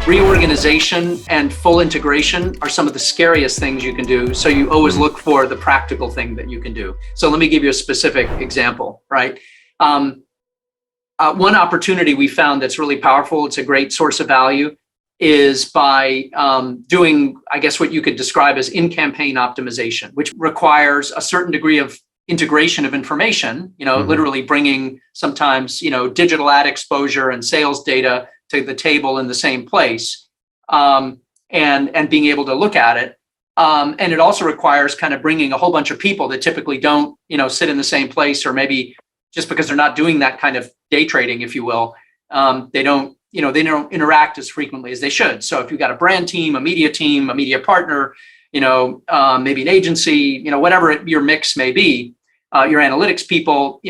Reorganization and full integration are some of the scariest things you can do. So you always look for the practical thing that you can do. So let me give you a specific example, right? One opportunity we found that's really powerful, it's a great source of value, is by doing, I guess, what you could describe as in-campaign optimization, which requires a certain degree of integration of information, literally bringing sometimes, digital ad exposure and sales data to the table in the same place, and being able to look at it. And it also requires kind of bringing a whole bunch of people that typically don't, sit in the same place, or maybe just because they're not doing that kind of day trading, if you will, they don't interact as frequently as they should. So if you've got a brand team, a media partner, maybe an agency, whatever your mix may be, your analytics people,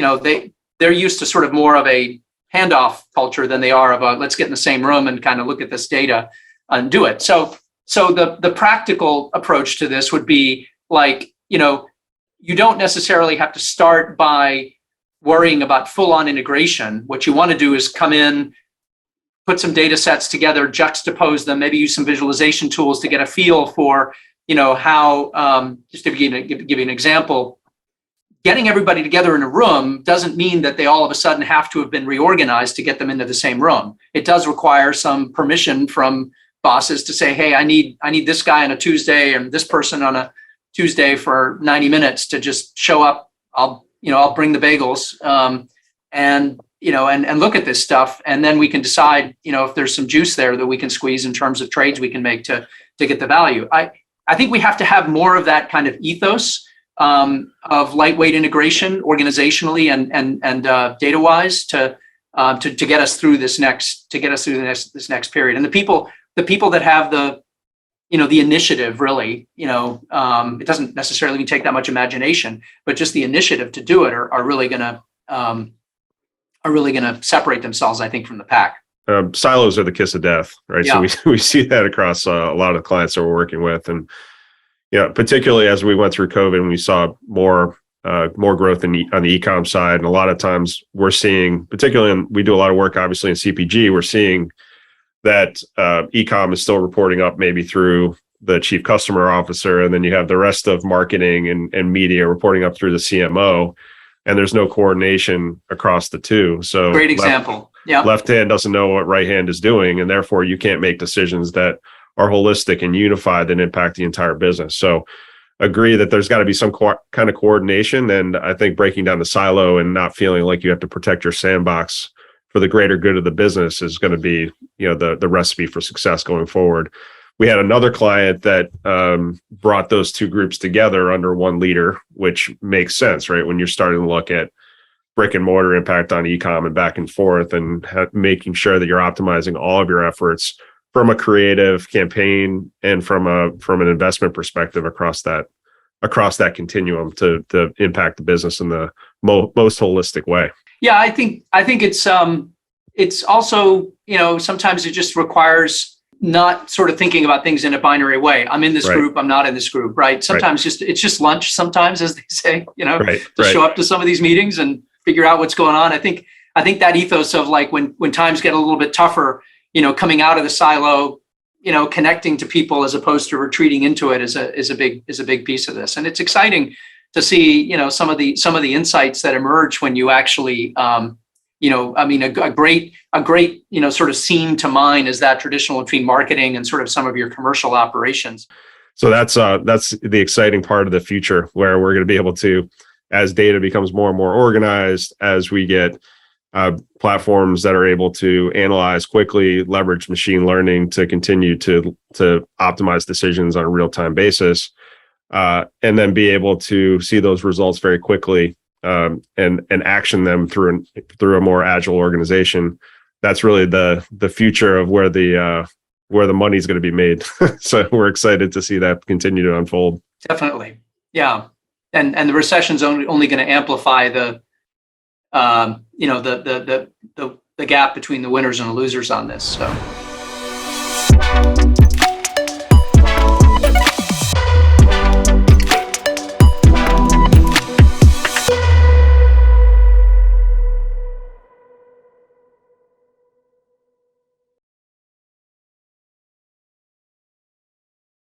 they're used to sort of more of a handoff culture than they are of a let's get in the same room and kind of look at this data and do it. So the practical approach to this would be like, you don't necessarily have to start by worrying about full-on integration. What you want to do is come in, put some data sets together, juxtapose them, maybe use some visualization tools to get a feel for, how, just to give you an example, getting everybody together in a room doesn't mean that they all of a sudden have to have been reorganized to get them into the same room. It does require some permission from bosses to say, hey, I need this guy on a Tuesday and this person on a Tuesday for 90 minutes to just show up. I'll bring the bagels and look at this stuff. And then we can decide, if there's some juice there that we can squeeze in terms of trades we can make to get the value. I think we have to have more of that kind of ethos of lightweight integration organizationally and data wise to get us through this next period. And the people that have the initiative, really, it doesn't necessarily even take that much imagination, but just the initiative to do it are really going to separate themselves, I think, from the pack. Silos are the kiss of death, right? Yeah. So we see that across a lot of the clients that we're working with, and particularly as we went through COVID and we saw more growth on the e-com side, and a lot of times we're seeing, particularly we do a lot of work obviously in CPG, we're seeing that e-com is still reporting up maybe through the chief customer officer, and then you have the rest of marketing and media reporting up through the CMO, and there's no coordination across the two. So great example. Left hand doesn't know what right hand is doing, and therefore you can't make decisions that are holistic and unified and impact the entire business. So agree that there's got to be some kind of coordination. And I think breaking down the silo and not feeling like you have to protect your sandbox for the greater good of the business is going to be, the recipe for success going forward. We had another client that brought those two groups together under one leader, which makes sense, right? When you're starting to look at brick and mortar impact on e-com and back and forth, and making sure that you're optimizing all of your efforts from a creative campaign and from an investment perspective across that continuum to impact the business in the most holistic way. Yeah, I think it's also, sometimes it just requires not sort of thinking about things in a binary way. I'm in this group, I'm not in this group, right? Sometimes it's just lunch sometimes, as they say, to show up to some of these meetings and figure out what's going on. I think that ethos of like when times get a little bit tougher, coming out of the silo, connecting to people as opposed to retreating into it is a big piece of this. And it's exciting to see, some of the insights that emerge when you actually, a great, sort of seam to mine is that traditional between marketing and sort of some of your commercial operations. So that's the exciting part of the future, where we're going to be able to, as data becomes more and more organized, as we get platforms that are able to analyze quickly, leverage machine learning to continue to optimize decisions on a real-time basis, and then be able to see those results very quickly and action them through a more agile organization. That's really the future of where the money's going to be made. So we're excited to see that continue to unfold. Definitely, yeah. And the recession's only going to amplify the gap between the winners and the losers on this. So.